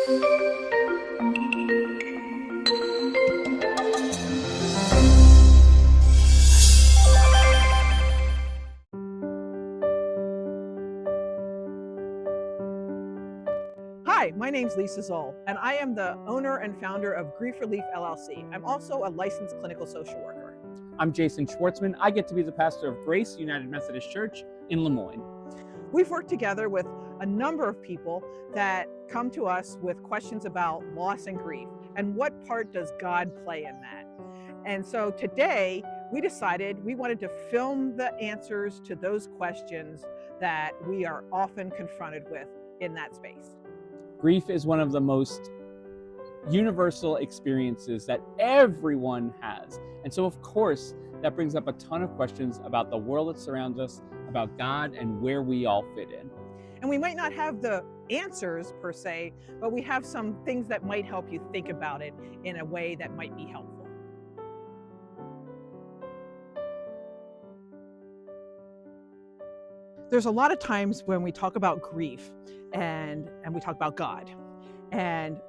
Hi, my name's Lisa Zoll, and I am the owner and founder of Grief Relief LLC. I'm also a licensed clinical social worker. I'm Jason Schwartzman. I get to be the pastor of Grace United Methodist Church in Lemoyne. We've worked together with a number of people that come to us with questions about loss and grief, and what part does God play in that? And so today, we decided we wanted to film the answers to those questions that we are often confronted with in that space. Grief is one of the most universal experiences that everyone has. And so, of course, that brings up a ton of questions about the world that surrounds us, about God, and where we all fit in. And we might not have the answers per se, but we have some things that might help you think about it in a way that might be helpful. There's a lot of times when we talk about grief and we talk about God. And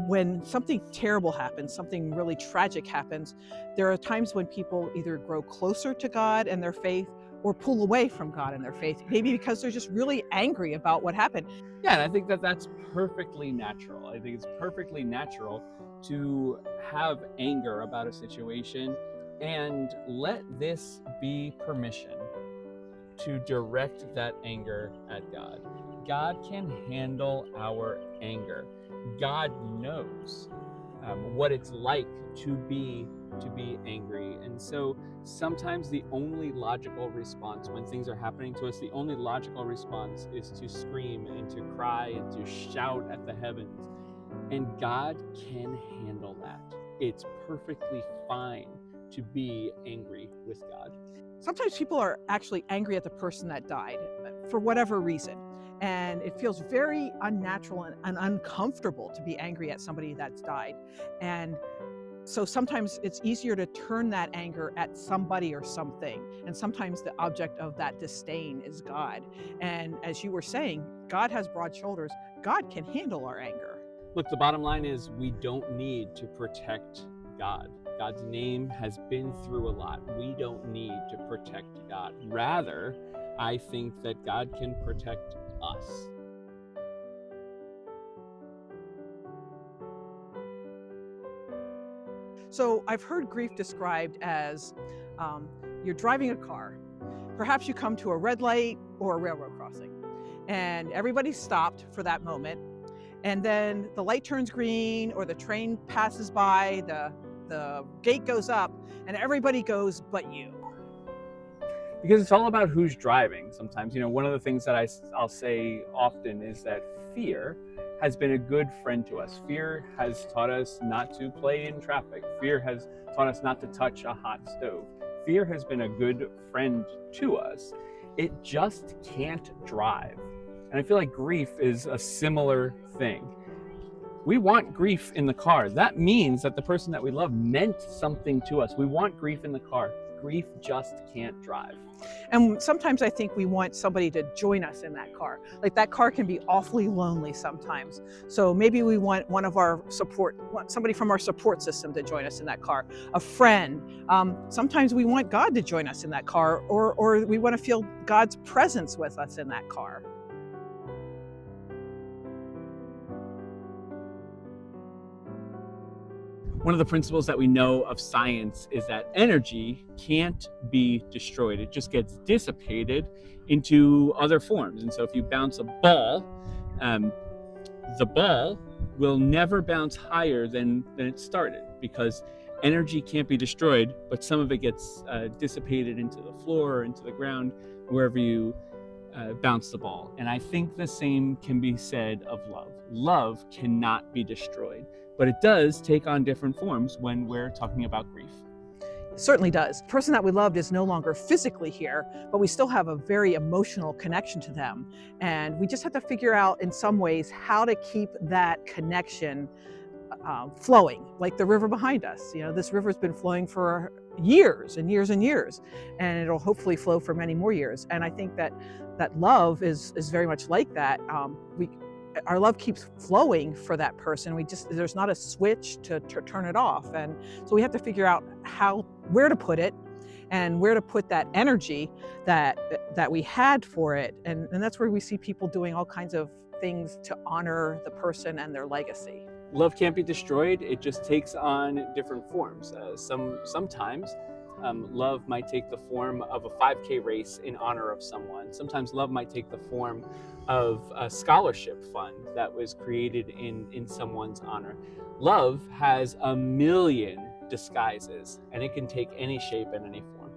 when something terrible happens, something really tragic happens, there are times when people either grow closer to God and their faith or pull away from God and their faith, maybe because they're just really angry about what happened. Yeah, and I think that that's perfectly natural. I think it's perfectly natural to have anger about a situation and let this be permission to direct that anger at God. God can handle our anger. God knows what it's like to be angry. And so sometimes the only logical response when things are happening to us, the only logical response is to scream and to cry and to shout at the heavens. And God can handle that. It's perfectly fine to be angry with God. Sometimes people are actually angry at the person that died for whatever reason. And it feels very unnatural and uncomfortable to be angry at somebody that's died. And so sometimes it's easier to turn that anger at somebody or something. And sometimes the object of that disdain is God. And as you were saying, God has broad shoulders. God can handle our anger. Look, the bottom line is we don't need to protect God. God's name has been through a lot. We don't need to protect God. Rather, I think that God can protect us. So I've heard grief described as you're driving a car. Perhaps you come to a red light or a railroad crossing, and everybody's stopped for that moment. And then the light turns green or the train passes by, the gate goes up, and everybody goes but you. Because it's all about who's driving sometimes. You know, one of the things that I'll say often is that fear has been a good friend to us. Fear has taught us not to play in traffic. Fear has taught us not to touch a hot stove. Fear has been a good friend to us. It just can't drive. And I feel like grief is a similar thing. We want grief in the car. That means that the person that we love meant something to us. We want grief in the car. Grief just can't drive. And sometimes I think we want somebody to join us in that car. Like that car can be awfully lonely sometimes. So maybe we want somebody from our support system to join us in that car, a friend. Sometimes we want God to join us in that car, or we want to feel God's presence with us in that car. One of the principles that we know of science is that energy can't be destroyed. It just gets dissipated into other forms. And so if you bounce a ball, the ball will never bounce higher than it started, because energy can't be destroyed, but some of it gets dissipated into the floor or into the ground, wherever you bounce the ball. And I think the same can be said of love. Love cannot be destroyed, but it does take on different forms when we're talking about grief. It certainly does. The person that we loved is no longer physically here, but we still have a very emotional connection to them. And we just have to figure out in some ways how to keep that connection flowing, like the river behind us. You know, this river's been flowing for years and years and years, and it'll hopefully flow for many more years. And I think that love is very much like that. our love keeps flowing for that person. There's not a switch to turn it off. And so we have to figure out where to put it and where to put that energy that we had for it. And that's where we see people doing all kinds of things to honor the person and their legacy. Love can't be destroyed. It just takes on different forms. Sometimes love might take the form of a 5K race in honor of someone. Sometimes love might take the form of a scholarship fund that was created in someone's honor. Love has a million disguises, and it can take any shape and any form.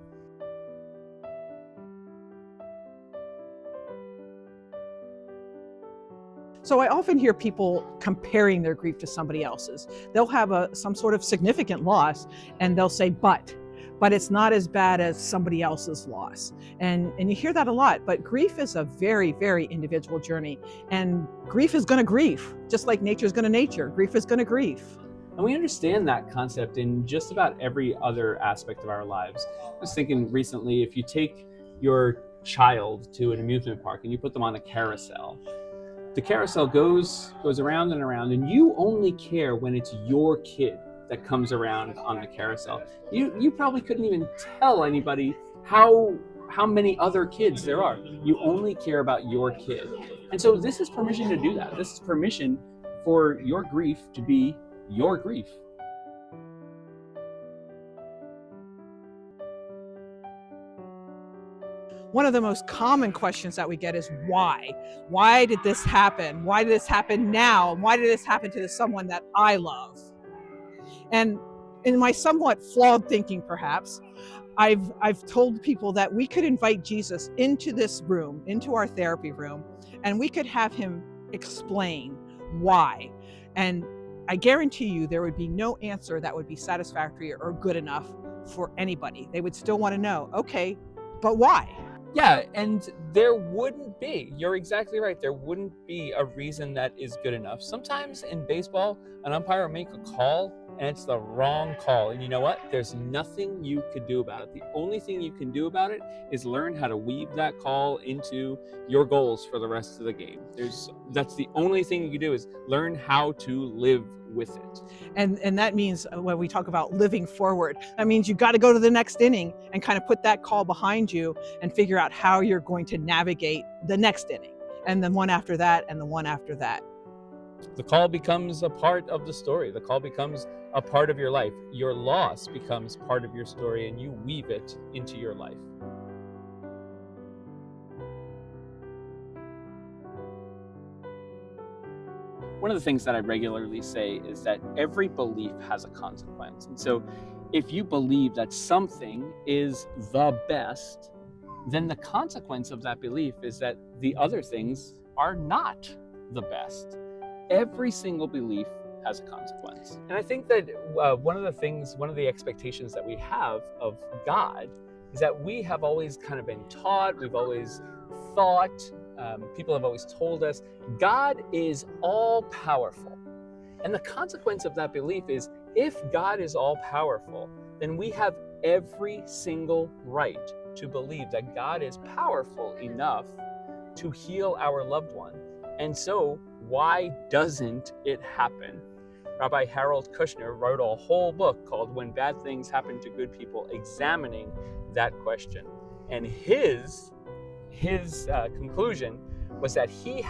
So I often hear people comparing their grief to somebody else's. They'll have some sort of significant loss, and they'll say, but it's not as bad as somebody else's loss. And you hear that a lot, but grief is a very, very individual journey. And grief is gonna grief, just like nature's gonna nature. Grief is gonna grief. And we understand that concept in just about every other aspect of our lives. I was thinking recently, if you take your child to an amusement park and you put them on a carousel, the carousel goes around and around, and you only care when it's your kid that comes around on the carousel. You probably couldn't even tell anybody how many other kids there are. You only care about your kid. And so this is permission to do that. This is permission for your grief to be your grief. One of the most common questions that we get is why? Why did this happen? Why did this happen now? Why did this happen to someone that I love? And in my somewhat flawed thinking, perhaps, I've told people that we could invite Jesus into this room, into our therapy room, and we could have him explain why. And I guarantee you there would be no answer that would be satisfactory or good enough for anybody. They would still want to know, okay, but why? Yeah, and there wouldn't be. You're exactly right. There wouldn't be a reason that is good enough. Sometimes in baseball, an umpire will make a call and it's the wrong call. And you know what? There's nothing you could do about it. The only thing you can do about it is learn how to weave that call into your goals for the rest of the game. That's the only thing you can do, is learn how to live with it. And that means, when we talk about living forward, that means you got to go to the next inning and kind of put that call behind you and figure out how you're going to navigate the next inning, and the one after that, and the one after that. The call becomes a part of the story. The call becomes a part of your life. Your loss becomes part of your story, and you weave it into your life. One of the things that I regularly say is that every belief has a consequence. And so if you believe that something is the best, then the consequence of that belief is that the other things are not the best. Every single belief has a consequence. And I think that one of the expectations that we have of God is that we have always kind of been taught, we've always thought, people have always told us, God is all powerful. And the consequence of that belief is, if God is all powerful, then we have every single right to believe that God is powerful enough to heal our loved one. And so, why doesn't it happen? Rabbi Harold Kushner wrote a whole book called When Bad Things Happen to Good People, examining that question. And his conclusion was that he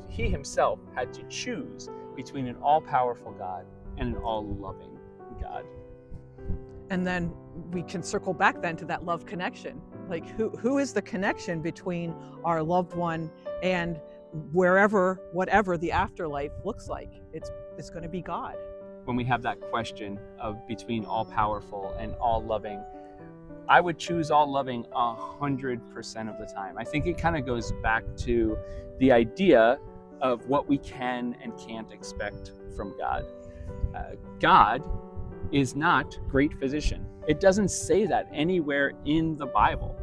himself had to choose between an all-powerful God and an all-loving God. And then we can circle back then to that love connection. Like, who is the connection between our loved one and whatever the afterlife looks like? It's going to be God. When we have that question of between all-powerful and all-loving, I would choose all-loving 100% of the time. I think it kind of goes back to the idea of what we can and can't expect from God. God is not great physician. It doesn't say that anywhere in the Bible.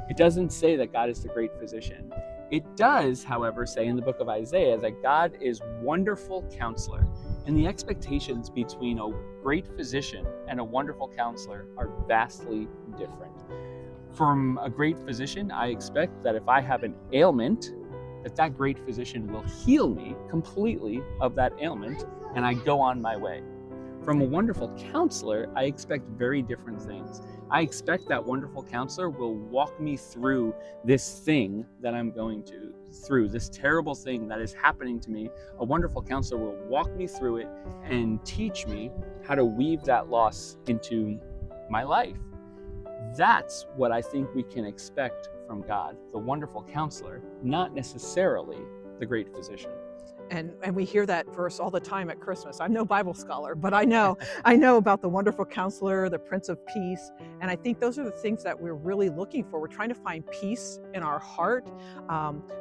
It doesn't say that God is the great physician. It does, however, say in the book of Isaiah that God is wonderful counselor. And the expectations between a great physician and a wonderful counselor are vastly different. From a great physician, I expect that if I have an ailment, that great physician will heal me completely of that ailment, and I go on my way. From a wonderful counselor, I expect very different things. I expect that wonderful counselor will walk me through this thing that I'm going through, this terrible thing that is happening to me. A wonderful counselor will walk me through it and teach me how to weave that loss into my life. That's what I think we can expect from God, the wonderful counselor, not necessarily the great physician. And we hear that verse all the time at Christmas. I'm no Bible scholar, but I know about the wonderful counselor, the Prince of Peace, and I think those are the things that we're really looking for. We're trying to find peace in our heart,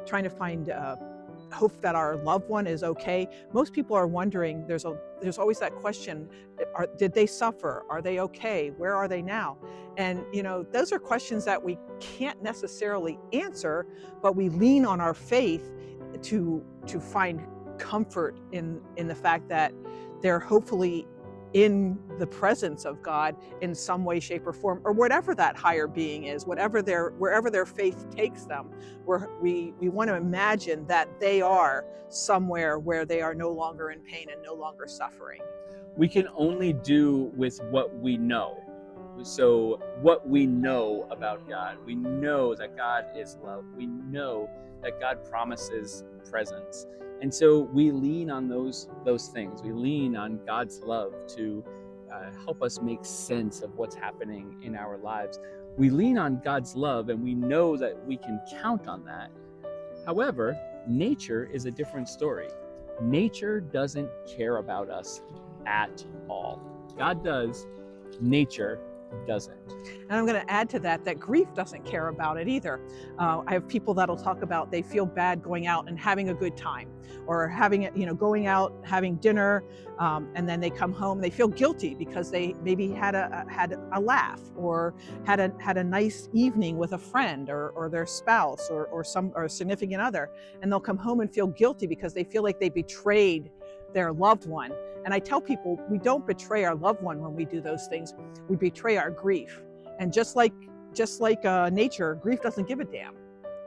trying to find hope that our loved one is okay. Most people are wondering. There's always that question: did they suffer? Are they okay? Where are they now? And those are questions that we can't necessarily answer, but we lean on our faith to find comfort in the fact that they're hopefully in the presence of God in some way, shape, or form, or whatever that higher being is, wherever their faith takes them. We want to imagine that they are somewhere where they are no longer in pain and no longer suffering. We can only do with what we know. So what we know about God, we know that God is love. We know that God promises presence. And so we lean on those things. We lean on God's love to help us make sense of what's happening in our lives. We lean on God's love, and we know that we can count on that. However, nature is a different story. Nature doesn't care about us at all. God does, nature doesn't. And I'm going to add to that grief doesn't care about it either. I have people that'll talk about they feel bad going out and having a good time, or going out, having dinner, and then they come home, they feel guilty because they maybe had a laugh, or had a nice evening with a friend or their spouse or a significant other, and they'll come home and feel guilty because they feel like they betrayed their loved one. And I tell people, we don't betray our loved one when we do those things. We betray our grief. And just like nature, grief doesn't give a damn.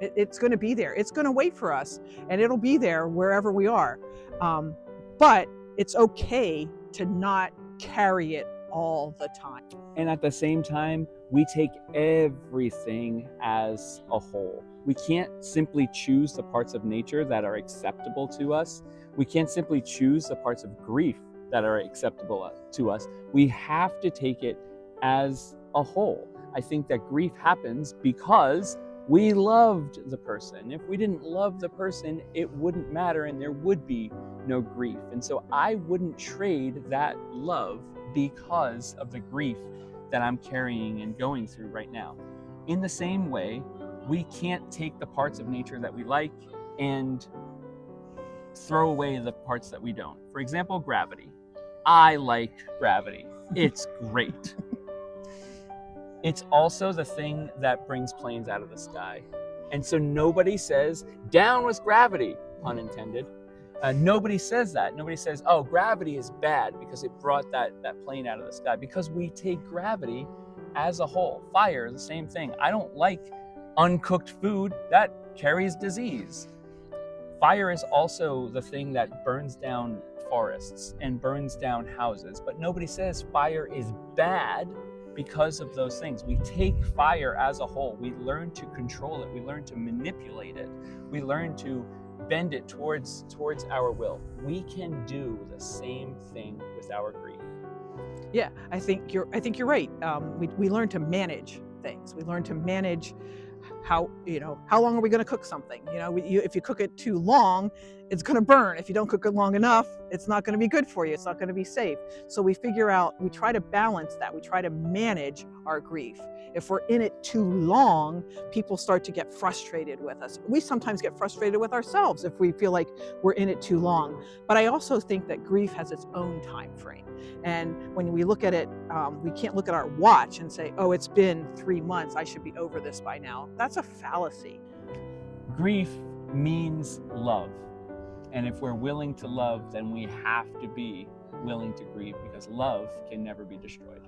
It's going to be there. It's going to wait for us, and it'll be there wherever we are. But it's okay to not carry it all the time. And at the same time, we take everything as a whole. We can't simply choose the parts of nature that are acceptable to us. We can't simply choose the parts of grief that are acceptable to us. We have to take it as a whole. I think that grief happens because we loved the person. If we didn't love the person, it wouldn't matter and there would be no grief. And so I wouldn't trade that love because of the grief that I'm carrying and going through right now. In the same way, we can't take the parts of nature that we like and throw away the parts that we don't. For example, gravity. I like gravity. It's great. It's also the thing that brings planes out of the sky. And so nobody says, down with gravity, pun intended. Nobody says that. Nobody says, oh, gravity is bad because it brought that plane out of the sky. Because we take gravity as a whole. Fire, the same thing. I don't like uncooked food. That carries disease. Fire is also the thing that burns down forests and burns down houses. But nobody says fire is bad because of those things. We take fire as a whole. We learn to control it. We learn to manipulate it. We learn to bend it towards our will. We can do the same thing with our grief. Yeah, I think you're right. We learn to manage things. We learn to manage how long are we going to cook something? If you cook it too long, it's going to burn. If you don't cook it long enough, it's not going to be good for you. It's not going to be safe. So we try to balance that. We try to manage our grief. If we're in it too long, people start to get frustrated with us. We sometimes get frustrated with ourselves if we feel like we're in it too long. But I also think that grief has its own time frame. And when we look at it, we can't look at our watch and say, oh, it's been 3 months. I should be over this by now. That's a fallacy. Grief means love. And if we're willing to love, then we have to be willing to grieve, because love can never be destroyed.